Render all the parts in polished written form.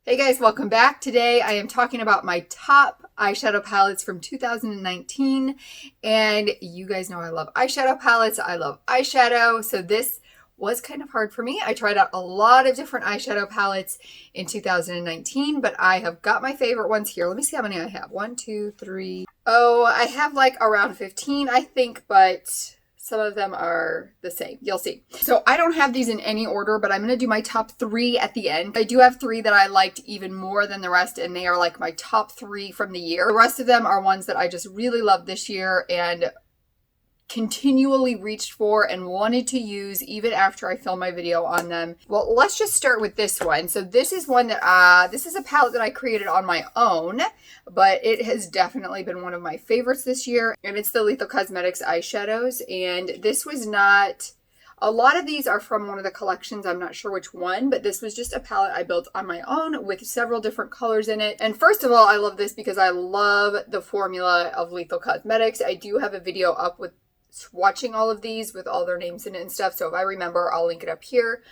Hey guys, welcome back. Today I am talking about my top eyeshadow palettes from 2019, and you guys know I love eyeshadow palettes. I love eyeshadow, so this was kind of hard for me. I tried out a lot of different eyeshadow palettes in 2019, but I have got my favorite ones here. Let me see how many I have. 1, 2, 3. Oh, I have like around 15, I think, but some of them are the same. You'll see. So I don't have these in any order, but I'm going to do my top 3 at the end. I do have 3 that I liked even more than the rest, and they are like my top 3 from the year. The rest of them are ones that I just really loved this year and continually reached for and wanted to use even after I filmed my video on them. Well, let's just start with this one. So this is one that this is a palette that I created on my own, but it has definitely been one of my favorites this year, and it's the Lethal Cosmetics eyeshadows. And this was not, a lot of these are from one of the collections. I'm not sure which one, but this was just a palette I built on my own with several different colors in it. And first of all, I love this because I love the formula of Lethal Cosmetics. I do have a video up with swatching all of these with all their names in it and stuff, so if I remember, I'll link it up here.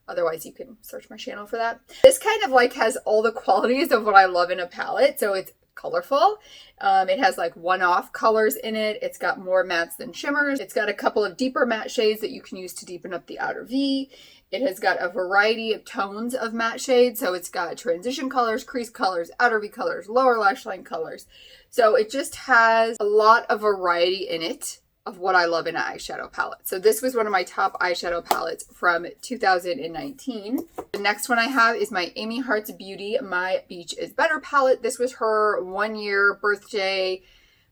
Otherwise, you can search my channel for that. This kind of like has all the qualities of what I love in a palette. So it's colorful. It has like one-off colors in it. It's got more mattes than shimmers. It's got a couple of deeper matte shades that you can use to deepen up the outer V. It has got a variety of tones of matte shades. So it's got transition colors, crease colors, outer V colors, lower lash line colors. So it just has a lot of variety in it of what I love in an eyeshadow palette. So this was one of my top eyeshadow palettes from 2019. The next one I have is my Amy Hearts Beauty My Beach is Better palette. This was her 1-year birthday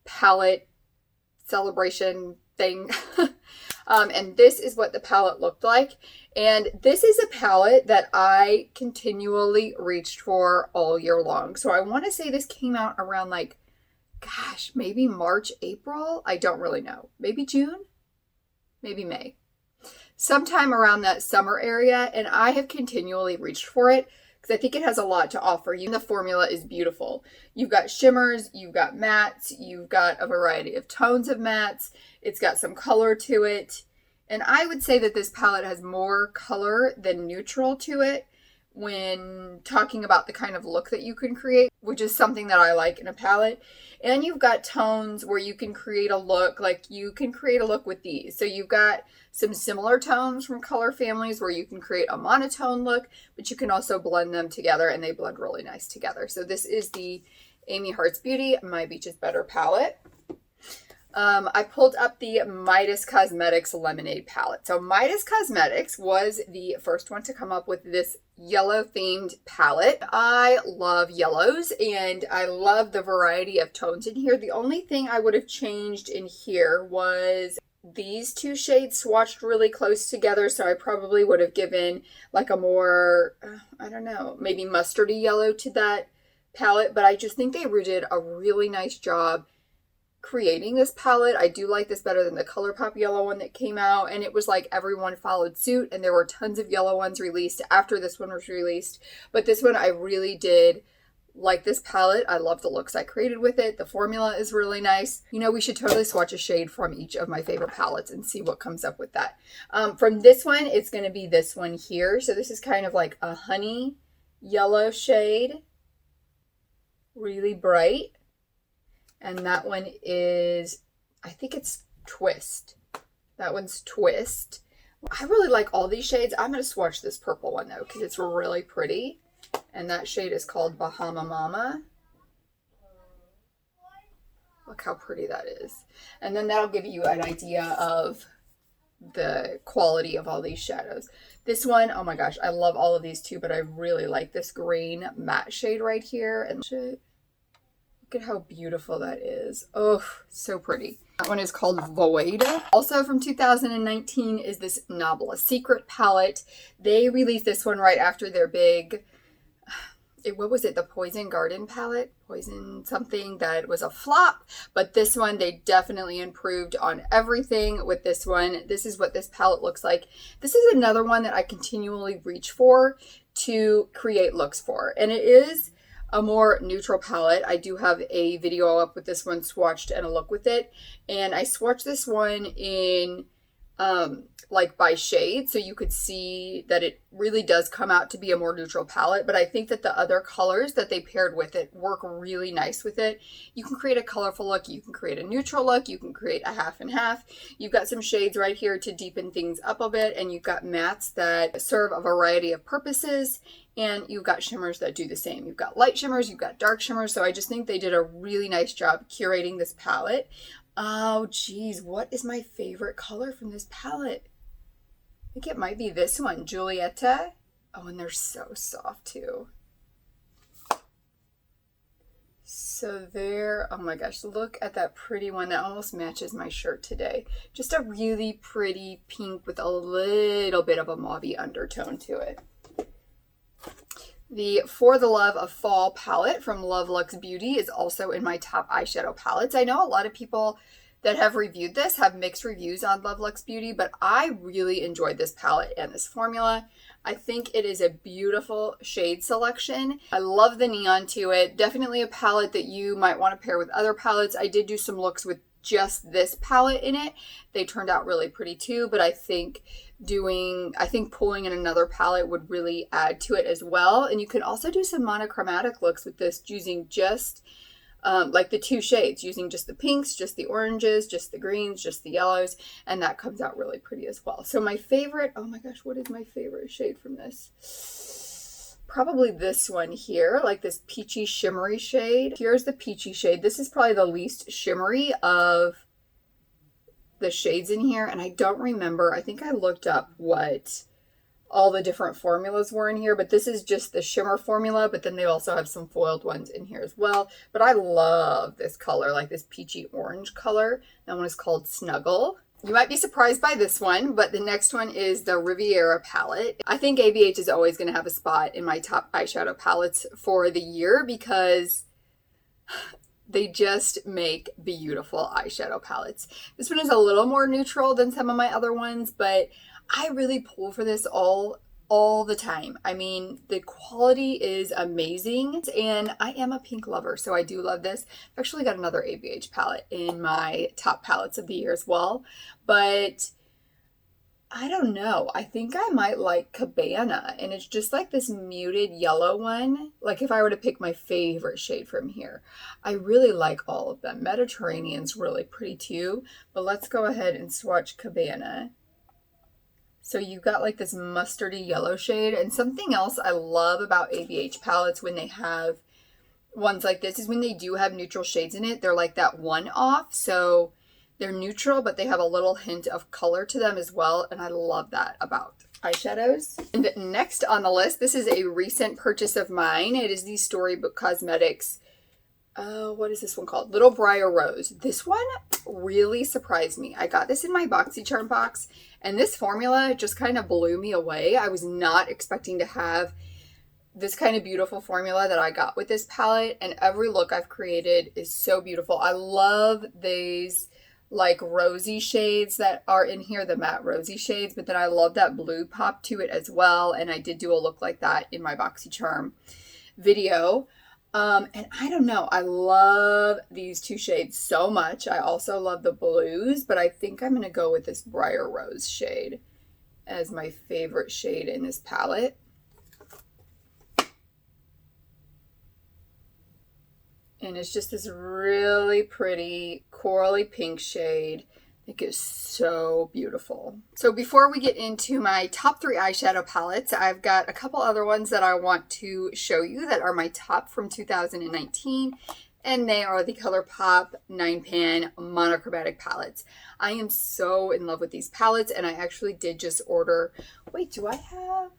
palette celebration thing. And this is what the palette looked like. And this is a palette that I continually reached for all year long. So I want to say this came out around like, gosh, maybe March, April? I don't really know. Maybe June? Maybe May. Sometime around that summer area, and I have continually reached for it because I think it has a lot to offer you. The formula is beautiful. You've got shimmers, you've got mattes, you've got a variety of tones of mattes. It's got some color to it. And I would say that this palette has more color than neutral to it when talking about the kind of look that you can create, which is something that I like in a palette. And you've got tones where you can create a look, like you can create a look with these. So you've got some similar tones from color families where you can create a monotone look, but you can also blend them together and they blend really nice together. So this is the Amy Hearts Beauty My Beach is Better palette. I pulled up the Midas Cosmetics Lemonade palette. So Midas Cosmetics was the first one to come up with this yellow themed palette. I love yellows and I love the variety of tones in here. The only thing I would have changed in here was these 2 shades swatched really close together. So I probably would have given like a more, I don't know, maybe mustardy yellow to that palette. But I just think they did a really nice job creating this palette. I do like this better than the Colorpop yellow one that came out, and it was like everyone followed suit and there were tons of yellow ones released after this one was released. But this one I really did like this palette. I love the looks I created with it. The formula is really nice. You know, we should totally swatch a shade from each of my favorite palettes and see what comes up with that. From this one, it's going to be this one here. So this is kind of like a honey yellow shade, really bright. And that one is, I think it's Twist. That one's Twist. I really like all these shades. I'm going to swatch this purple one though, because it's really pretty. And that shade is called Bahama Mama. Look how pretty that is. And then that'll give you an idea of the quality of all these shadows. This one, oh my gosh, I love all of these too, but I really like this green matte shade right here. And look at how beautiful that is. Oh, so pretty. That one is called Void. Also from 2019 is this Nabla Secret palette. They released this one right after their big, what was it? The Poison Garden palette? Poison something that was a flop. But this one, they definitely improved on everything with this one. This is what this palette looks like. This is another one that I continually reach for to create looks for. And it is a more neutral palette. I do have a video up with this one swatched and a look with it. And I swatched this one in like by shade, so you could see that it really does come out to be a more neutral palette. But I think that the other colors that they paired with it work really nice with it. You can create a colorful look, you can create a neutral look, you can create a half and half. You've got some shades right here to deepen things up a bit, and you've got mattes that serve a variety of purposes, and you've got shimmers that do the same. You've got light shimmers, you've got dark shimmers. So I just think they did a really nice job curating this palette. Oh geez, what is my favorite color from this palette? I think it might be this one, Julieta. Oh, and they're so soft too. So there, oh my gosh, look at that pretty one. That almost matches my shirt today. Just a really pretty pink with a little bit of a mauve-y undertone to it. The For the Love of Fall palette from Luxe Beauty is also in my top eyeshadow palettes. I know a lot of people that have reviewed this have mixed reviews on Luxe Beauty, but I really enjoyed this palette and this formula. I think it is a beautiful shade selection. I love the neon to it. Definitely a palette that you might want to pair with other palettes. I did do some looks with just this palette in it. They turned out really pretty too, but I think pulling in another palette would really add to it as well. And you can also do some monochromatic looks with this using just like the two shades, using just the pinks, just the oranges, just the greens, just the yellows, and that comes out really pretty as well. So my favorite, oh my gosh, what is my favorite shade from this? Probably this one here, like this peachy shimmery shade. Here's the peachy shade. This is probably the least shimmery of the shades in here, and I don't remember. I think I looked up what all the different formulas were in here, but this is just the shimmer formula, but then they also have some foiled ones in here as well. But I love this color, like this peachy orange color. That one is called Snuggle. You might be surprised by this one, but the next one is the Riviera palette. I think ABH is always going to have a spot in my top eyeshadow palettes for the year because they just make beautiful eyeshadow palettes. This one is a little more neutral than some of my other ones, but I really pull for this all the time. I mean, the quality is amazing, and I am a pink lover, so I do love this. I've actually got another ABH palette in my top palettes of the year as well, but I don't know. I think I might like Cabana, and it's just like this muted yellow one. Like if I were to pick my favorite shade from here, I really like all of them. Mediterranean's really pretty too, but let's go ahead and swatch Cabana. So you've got like this mustardy yellow shade. And something else I love about ABH palettes when they have ones like this is when they do have neutral shades in it. They're like that one-off. So they're neutral, but they have a little hint of color to them as well. And I love that about eyeshadows. And next on the list, this is a recent purchase of mine. It is the Storybook Cosmetics. What is this one called? Little Briar Rose. This one really surprised me. I got this in my BoxyCharm box, and this formula just kind of blew me away. I was not expecting to have this kind of beautiful formula that I got with this palette, and every look I've created is so beautiful. I love these like rosy shades that are in here, the matte rosy shades, but then I love that blue pop to it as well, and I did do a look like that in my BoxyCharm video. And I don't know, I love these two shades so much. I also love the blues, but I think I'm going to go with this Briar Rose shade as my favorite shade in this palette. And it's just this really pretty corally pink shade. It is so beautiful. So before we get into my top 3 eyeshadow palettes, I've got a couple other ones that I want to show you that are my top from 2019. And they are the Colorpop 9-pan monochromatic palettes. I am so in love with these palettes, and I actually did just order, wait, do I have?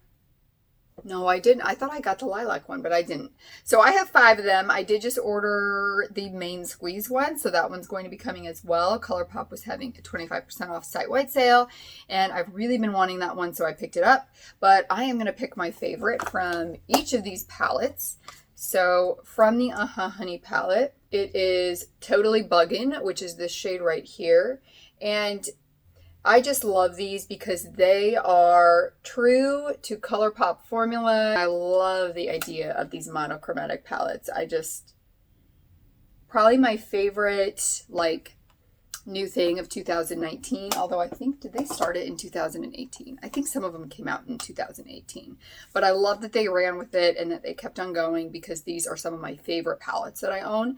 No, I didn't. I thought I got the lilac one, but I didn't. So I have 5 of them. I did just order the main squeeze one, so that one's going to be coming as well. Colorpop was having a 25% off site-wide sale, and I've really been wanting that one, so I picked it up. But I am going to pick my favorite from each of these palettes. So from the Honey palette, it is Totally Buggin', which is this shade right here. And I just love these because they are true to Colorpop formula. I love the idea of these monochromatic palettes. Probably my favorite like new thing of 2019, although I think, did they start it in 2018? I think some of them came out in 2018, but I love that they ran with it and that they kept on going because these are some of my favorite palettes that I own.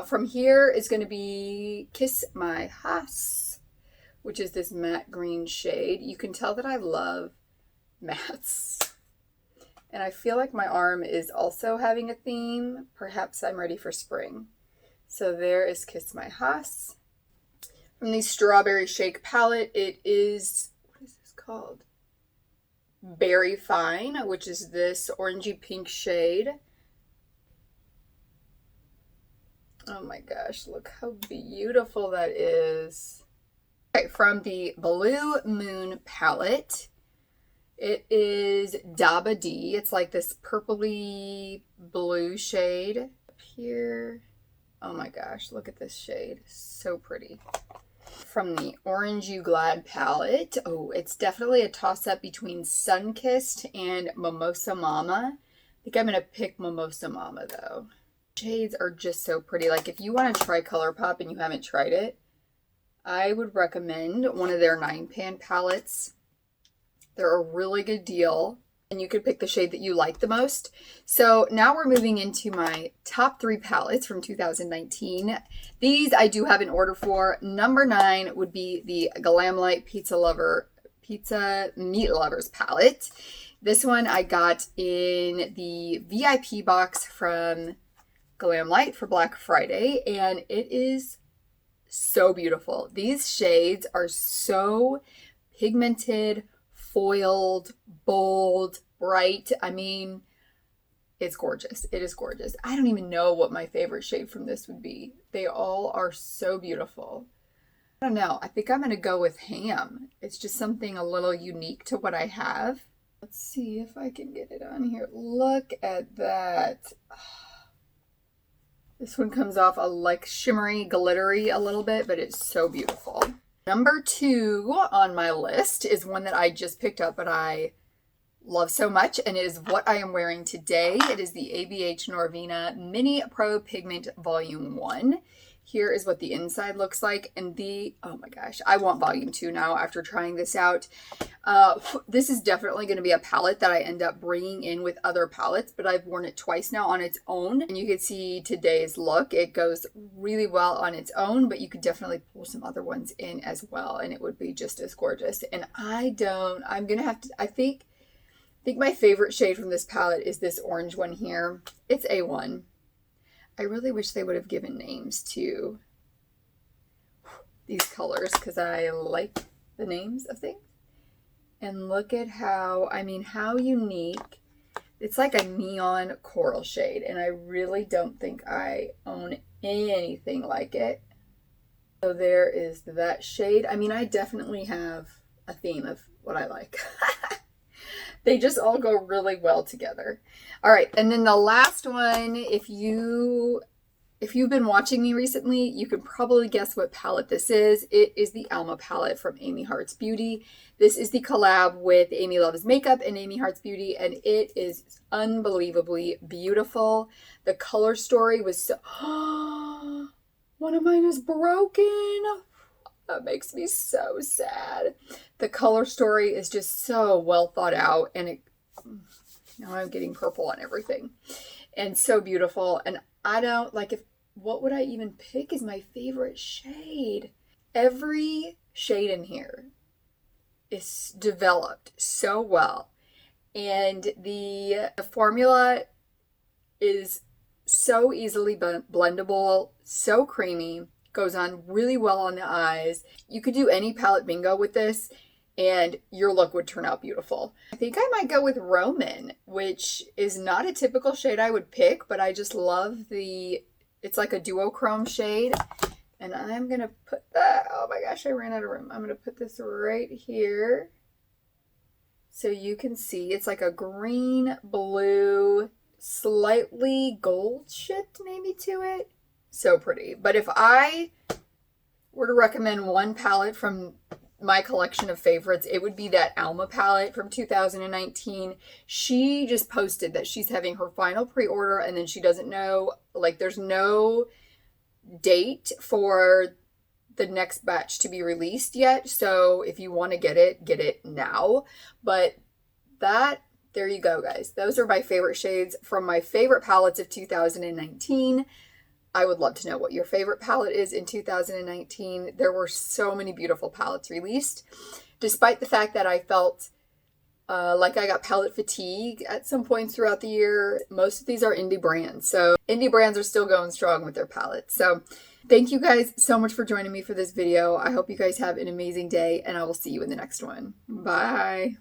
From here is going to be Kiss My Ass, which is this matte green shade. You can tell that I love mattes. And I feel like my arm is also having a theme. Perhaps I'm ready for spring. So there is Kiss My Ass. From the Strawberry Shake palette, it is, what is this called? Berry Fine, which is this orangey pink shade. Oh my gosh, look how beautiful that is. Okay, from the Blue Moon palette, it is Daba D. It's like this purpley blue shade. Up here. Oh my gosh, look at this shade. So pretty. From the Orange You Glad palette, oh, it's definitely a toss-up between Sunkissed and Mimosa Mama. I think I'm going to pick Mimosa Mama, though. Shades are just so pretty. Like, if you want to try Colorpop and you haven't tried it, I would recommend one of their 9-pan palettes. They're a really good deal. And you could pick the shade that you like the most. So now we're moving into my top 3 palettes from 2019. These I do have an order for. Number 9 would be the Glamlite Pizza Meat Lovers palette. This one I got in the VIP box from Glamlite for Black Friday, and it is so beautiful. These shades are so pigmented, foiled, bold, bright. I mean, it's gorgeous. It is gorgeous. I don't even know what my favorite shade from this would be. They all are so beautiful. I don't know. I think I'm going to go with Ham. It's just something a little unique to what I have. Let's see if I can get it on here. Look at that. This one comes off like shimmery, glittery a little bit, but it's so beautiful. Number 2 on my list is one that I just picked up, but I love so much, and it is what I am wearing today. It is the ABH Noir Mini Pro Pigment Volume 1. Here is what the inside looks like, and oh my gosh, I want Volume 2 now after trying this out. This is definitely going to be a palette that I end up bringing in with other palettes, but I've worn it twice now on its own, and you can see today's look. It goes really well on its own, but you could definitely pull some other ones in as well, and it would be just as gorgeous. And I'm going to have to, I think my favorite shade from this palette is this orange one here. It's A1. I really wish they would have given names to these colors because I like the names of things. And look at how unique. It's like a neon coral shade, and I really don't think I own anything like it. So there is that shade. I mean, I definitely have a theme of what I like. They just all go really well together. All right, and then the last one, if you've been watching me recently, you can probably guess what palette this is. It is the ELMO palette from Amy Hearts Beauty. This is the collab with Amy Loves Makeup and Amy Hearts Beauty, and it is unbelievably beautiful. The color story was so... one of mine is broken. That makes me so sad. The color story is just so well thought out, and now I'm getting purple on everything, and so beautiful. And I don't like, what would I even pick as my favorite shade? Every shade in here is developed so well, and the formula is so easily blendable, so creamy. Goes on really well on the eyes. You could do any palette bingo with this and your look would turn out beautiful. I think I might go with Roman, which is not a typical shade I would pick, but I just love it's like a duochrome shade. And I'm going to put that, oh my gosh, I ran out of room. I'm going to put this right here so you can see. It's like a green, blue, slightly gold shift maybe to it. So pretty. But if I were to recommend one palette from my collection of favorites, it would be that Alma palette from 2019. She just posted that she's having her final pre-order, and then she doesn't know, like, there's no date for the next batch to be released yet. So if you want to get it now. But there you go, guys. Those are my favorite shades from my favorite palettes of 2019. I would love to know what your favorite palette is in 2019. There were so many beautiful palettes released, despite the fact that I felt like I got palette fatigue at some points throughout the year. Most of these are indie brands. So indie brands are still going strong with their palettes. So thank you guys so much for joining me for this video. I hope you guys have an amazing day, and I will see you in the next one. Bye.